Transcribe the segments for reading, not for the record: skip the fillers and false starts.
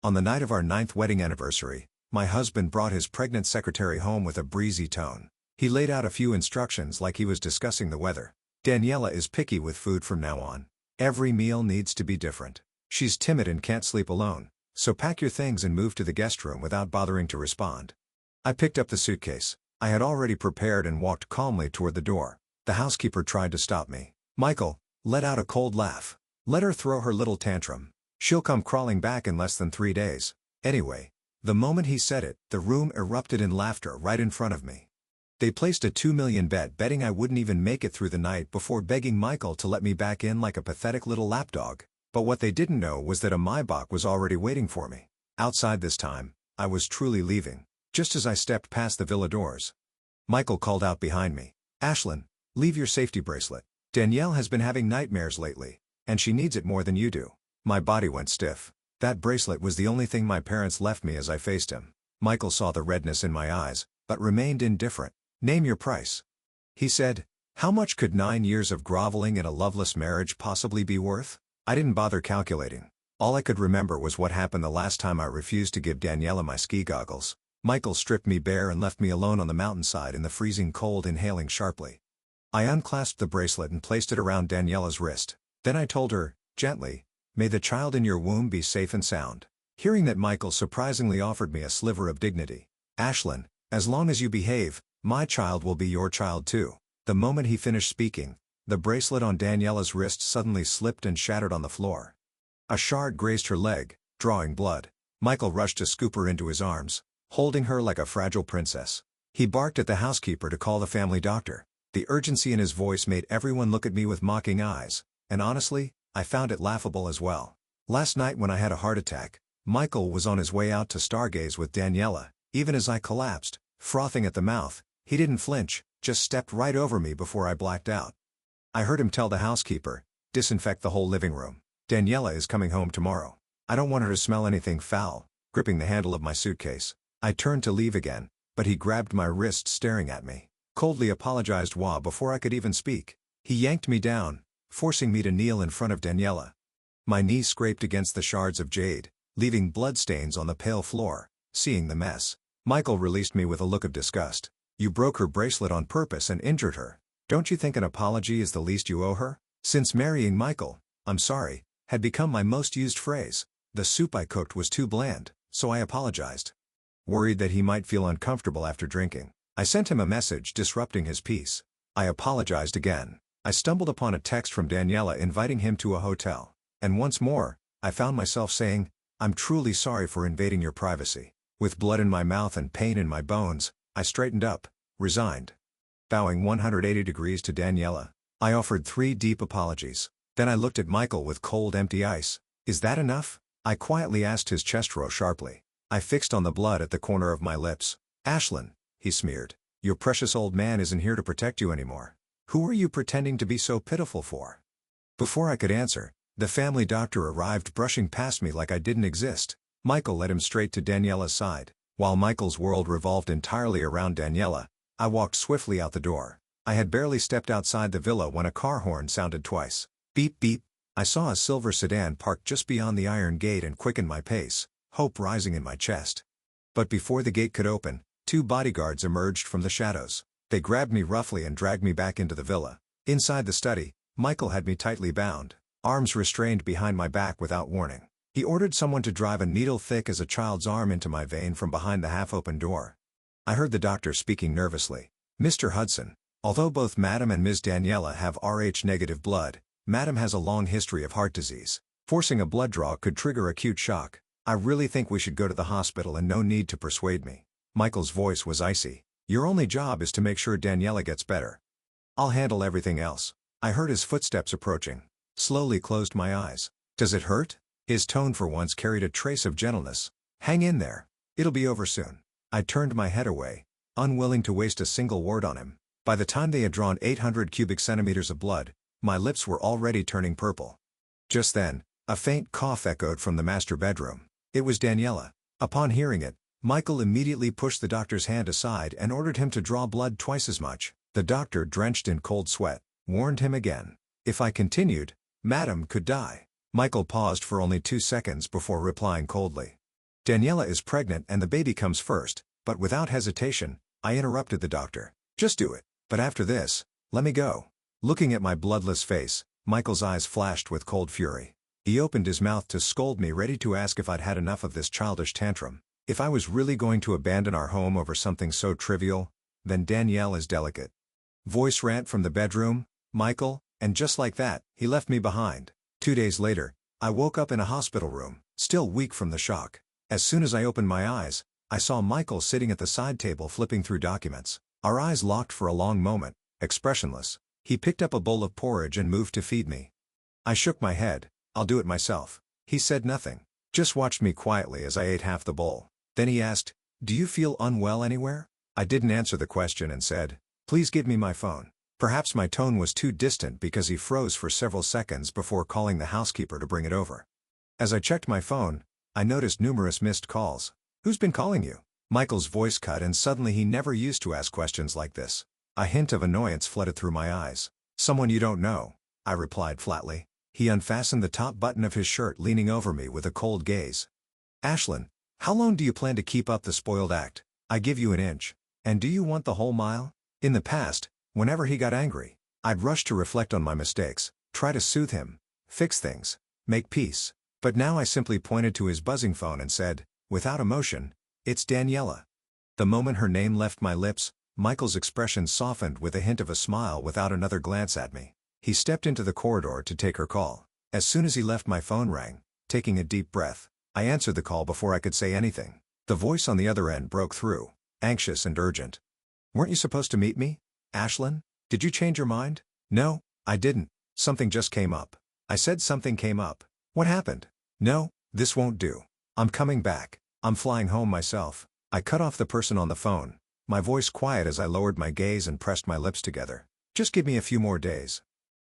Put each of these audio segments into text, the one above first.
On the night of our 9th wedding anniversary, my husband brought his pregnant secretary home with a breezy tone. He laid out a few instructions like he was discussing the weather. Daniela is picky with food from now on. Every meal needs to be different. She's timid and can't sleep alone, so pack your things and move to the guest room without bothering to respond. I picked up the suitcase I had already prepared and walked calmly toward the door. The housekeeper tried to stop me. Michael let out a cold laugh. Let her throw her little tantrum. She'll come crawling back in less than 3 days. Anyway, the moment he said it, the room erupted in laughter right in front of me. They placed a $2 million bet betting I wouldn't even make it through the night before begging Michael to let me back in like a pathetic little lapdog. But what they didn't know was that a Maybach was already waiting for me. Outside this time, I was truly leaving. Just as I stepped past the villa doors, Michael called out behind me, "Ashlyn, leave your safety bracelet. Danielle has been having nightmares lately, and she needs it more than you do." My body went stiff. That bracelet was the only thing my parents left me as I faced him. Michael saw the redness in my eyes, but remained indifferent. "Name your price," he said. How much could 9 years of groveling in a loveless marriage possibly be worth? I didn't bother calculating. All I could remember was what happened the last time I refused to give Daniela my ski goggles. Michael stripped me bare and left me alone on the mountainside in the freezing cold, inhaling sharply. I unclasped the bracelet and placed it around Daniela's wrist. Then I told her, gently, "May the child in your womb be safe and sound." Hearing that, Michael surprisingly offered me a sliver of dignity. "Ashlyn, as long as you behave, my child will be your child too." The moment he finished speaking, the bracelet on Daniela's wrist suddenly slipped and shattered on the floor. A shard grazed her leg, drawing blood. Michael rushed to scoop her into his arms, holding her like a fragile princess. He barked at the housekeeper to call the family doctor. The urgency in his voice made everyone look at me with mocking eyes, and honestly, I found it laughable as well. Last night when I had a heart attack, Michael was on his way out to stargaze with Daniela. Even as I collapsed, frothing at the mouth, he didn't flinch, just stepped right over me before I blacked out. I heard him tell the housekeeper, "Disinfect the whole living room. Daniela is coming home tomorrow. I don't want her to smell anything foul." Gripping the handle of my suitcase, I turned to leave again, but he grabbed my wrist, staring at me. Coldly apologized before I could even speak. He yanked me down, forcing me to kneel in front of Daniela. My knees scraped against the shards of jade, leaving bloodstains on the pale floor. Seeing the mess, Michael released me with a look of disgust. "You broke her bracelet on purpose and injured her. Don't you think an apology is the least you owe her?" Since marrying Michael, "I'm sorry" had become my most used phrase. The soup I cooked was too bland, so I apologized. Worried that he might feel uncomfortable after drinking, I sent him a message disrupting his peace. I apologized again. I stumbled upon a text from Daniela inviting him to a hotel. And once more, I found myself saying, "I'm truly sorry for invading your privacy." With blood in my mouth and pain in my bones, I straightened up, resigned. Bowing 180 degrees to Daniela, I offered 3 deep apologies. Then I looked at Michael with cold, empty eyes. "Is that enough?" I quietly asked, his chest rose sharply. I fixed on the blood at the corner of my lips. "Ashlyn," he smeared, "your precious old man isn't here to protect you anymore. Who are you pretending to be so pitiful for?" Before I could answer, the family doctor arrived, brushing past me like I didn't exist. Michael led him straight to Daniela's side. While Michael's world revolved entirely around Daniela, I walked swiftly out the door. I had barely stepped outside the villa when a car horn sounded twice. Beep beep. I saw a silver sedan parked just beyond the iron gate and quickened my pace, hope rising in my chest. But before the gate could open, 2 bodyguards emerged from the shadows. They grabbed me roughly and dragged me back into the villa. Inside the study, Michael had me tightly bound, arms restrained behind my back without warning. He ordered someone to drive a needle thick as a child's arm into my vein from behind the half-open door. I heard the doctor speaking nervously. "Mr. Hudson, although both Madam and Ms. Daniela have Rh-negative blood, Madam has a long history of heart disease. Forcing a blood draw could trigger acute shock. I really think we should go to the hospital, and no need to persuade me." Michael's voice was icy. "Your only job is to make sure Daniela gets better. I'll handle everything else." I heard his footsteps approaching. Slowly closed my eyes. "Does it hurt?" His tone for once carried a trace of gentleness. "Hang in there. It'll be over soon." I turned my head away, unwilling to waste a single word on him. By the time they had drawn 800 cubic centimeters of blood, my lips were already turning purple. Just then, a faint cough echoed from the master bedroom. It was Daniela. Upon hearing it, Michael immediately pushed the doctor's hand aside and ordered him to draw blood twice as much. The doctor, drenched in cold sweat, warned him again. If I continued, Madam could die. Michael paused for only 2 seconds before replying coldly, Daniela is pregnant and the baby comes first, but without hesitation, I interrupted the doctor. Just do it. But after this, let me go. Looking at my bloodless face, Michael's eyes flashed with cold fury. He opened his mouth to scold me, ready to ask if I'd had enough of this childish tantrum. If I was really going to abandon our home over something so trivial, then Danielle is delicate. Voice rant from the bedroom, Michael, and just like that, he left me behind. 2 days later, I woke up in a hospital room, still weak from the shock. As soon as I opened my eyes, I saw Michael sitting at the side table flipping through documents. Our eyes locked for a long moment, expressionless. He picked up a bowl of porridge and moved to feed me. I shook my head. I'll do it myself. He said nothing, just watched me quietly as I ate half the bowl. Then he asked, "Do you feel unwell anywhere?" I didn't answer the question and said, "Please give me my phone." Perhaps my tone was too distant because he froze for several seconds before calling the housekeeper to bring it over. As I checked my phone, I noticed numerous missed calls. "Who's been calling you?" Michael's voice cut, and suddenly he never used to ask questions like this. A hint of annoyance flooded through my eyes. "Someone you don't know," I replied flatly. He unfastened the top button of his shirt, leaning over me with a cold gaze. "Ashlyn, how long do you plan to keep up the spoiled act? I give you an inch. And do you want the whole mile?" In the past, whenever he got angry, I'd rush to reflect on my mistakes, try to soothe him, fix things, make peace. But now I simply pointed to his buzzing phone and said, without emotion, "It's Daniela." The moment her name left my lips, Michael's expression softened with a hint of a smile without another glance at me. He stepped into the corridor to take her call. As soon as he left, my phone rang. Taking a deep breath, I answered the call before I could say anything. The voice on the other end broke through, anxious and urgent. "Weren't you supposed to meet me, Ashlyn? Did you change your mind?" "No, I didn't. Something just came up." I said something came up. "What happened?" "No, this won't do. I'm coming back. I'm flying home myself." I cut off the person on the phone, my voice quiet as I lowered my gaze and pressed my lips together. "Just give me a few more days.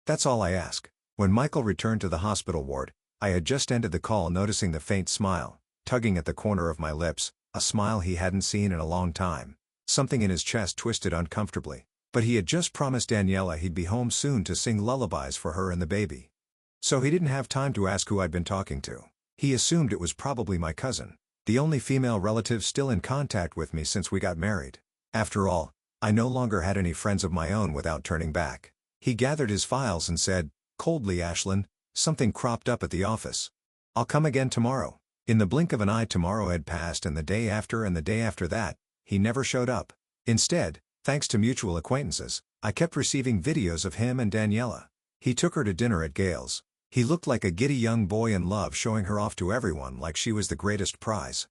That's all I ask." When Michael returned to the hospital ward, I had just ended the call, noticing the faint smile, tugging at the corner of my lips, a smile he hadn't seen in a long time. Something in his chest twisted uncomfortably. But he had just promised Daniela he'd be home soon to sing lullabies for her and the baby. So he didn't have time to ask who I'd been talking to. He assumed it was probably my cousin, the only female relative still in contact with me since we got married. After all, I no longer had any friends of my own. Without turning back, he gathered his files and said, coldly, "Ashlyn, something cropped up at the office. I'll come again tomorrow." In the blink of an eye, tomorrow had passed, and the day after and the day after that, he never showed up. Instead, thanks to mutual acquaintances, I kept receiving videos of him and Daniela. He took her to dinner at Gale's. He looked like a giddy young boy in love, showing her off to everyone like she was the greatest prize.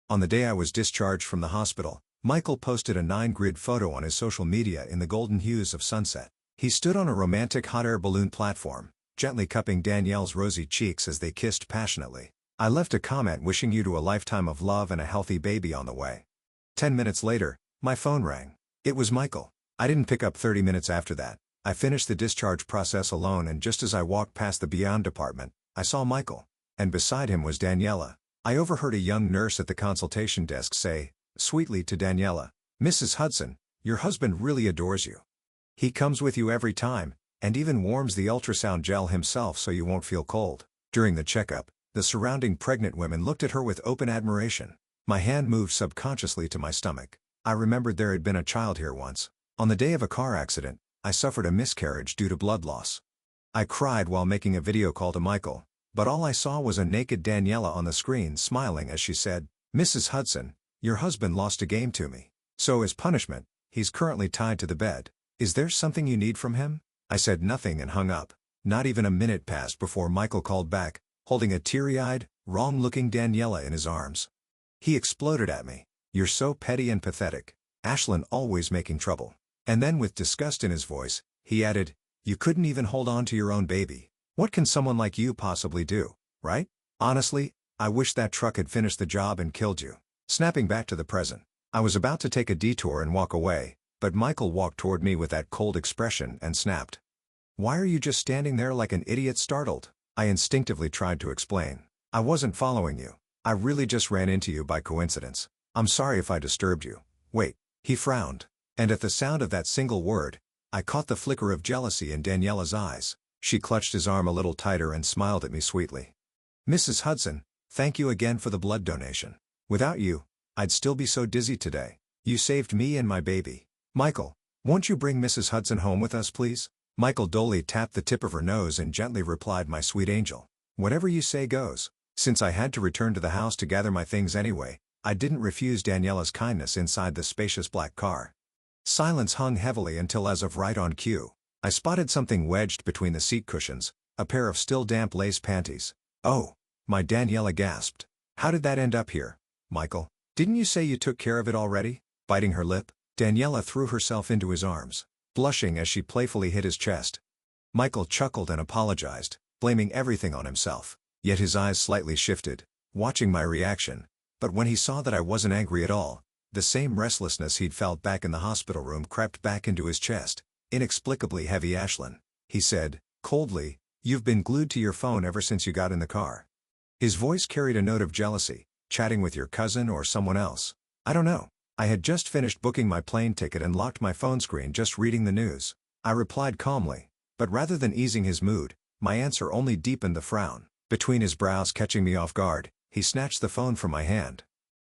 On the day I was discharged from the hospital, Michael posted a 9-grid photo on his social media in the golden hues of sunset. He stood on a romantic hot air balloon platform, gently cupping Danielle's rosy cheeks as they kissed passionately. I left a comment wishing you to a lifetime of love and a healthy baby on the way. 10 minutes later, my phone rang. It was Michael. I didn't pick up. 30 minutes after that, I finished the discharge process alone, and just as I walked past the Beyond department, I saw Michael. And beside him was Daniela. I overheard a young nurse at the consultation desk say, sweetly to Daniela, "Mrs. Hudson, your husband really adores you. He comes with you every time, and even warms the ultrasound gel himself so you won't feel cold." During the checkup, the surrounding pregnant women looked at her with open admiration. My hand moved subconsciously to my stomach. I remembered there had been a child here once. On the day of a car accident, I suffered a miscarriage due to blood loss. I cried while making a video call to Michael, but all I saw was a naked Daniela on the screen smiling as she said, "Mrs. Hudson, your husband lost a game to me. So as punishment, he's currently tied to the bed. Is there something you need from him?" I said nothing and hung up. Not even a minute passed before Michael called back, holding a teary-eyed, wrong-looking Daniela in his arms. He exploded at me. "You're so petty and pathetic. Ashlyn, always making trouble." And then, with disgust in his voice, he added, "You couldn't even hold on to your own baby. What can someone like you possibly do, right? Honestly, I wish that truck had finished the job and killed you." Snapping back to the present, I was about to take a detour and walk away, but Michael walked toward me with that cold expression and snapped, "Why are you just standing there like an idiot?" Startled, I instinctively tried to explain. "I wasn't following you. I really just ran into you by coincidence. I'm sorry if I disturbed you." "Wait." He frowned. And at the sound of that single word, I caught the flicker of jealousy in Daniela's eyes. She clutched his arm a little tighter and smiled at me sweetly. "Mrs. Hudson, thank you again for the blood donation. Without you, I'd still be so dizzy today. You saved me and my baby. Michael, won't you bring Mrs. Hudson home with us, please? Michael dully tapped the tip of her nose and gently replied, my sweet angel. Whatever you say goes. Since I had to return to the house to gather my things anyway, I didn't refuse Daniela's kindness inside the spacious black car. Silence hung heavily until, as of right on cue, I spotted something wedged between the seat cushions, a pair of still damp lace panties. Oh, my, Daniela gasped. How did that end up here? Michael, didn't you say you took care of it already? Biting her lip, Daniela threw herself into his arms, blushing as she playfully hit his chest. Michael chuckled and apologized, blaming everything on himself. Yet his eyes slightly shifted, watching my reaction. But when he saw that I wasn't angry at all, the same restlessness he'd felt back in the hospital room crept back into his chest. Inexplicably heavy, Ashlyn, he said, coldly, you've been glued to your phone ever since you got in the car. His voice carried a note of jealousy. Chatting with your cousin or someone else? I don't know. I had just finished booking my plane ticket and locked my phone screen just reading the news, I replied calmly. But rather than easing his mood, my answer only deepened the frown. Between his brows catching me off guard, he snatched the phone from my hand.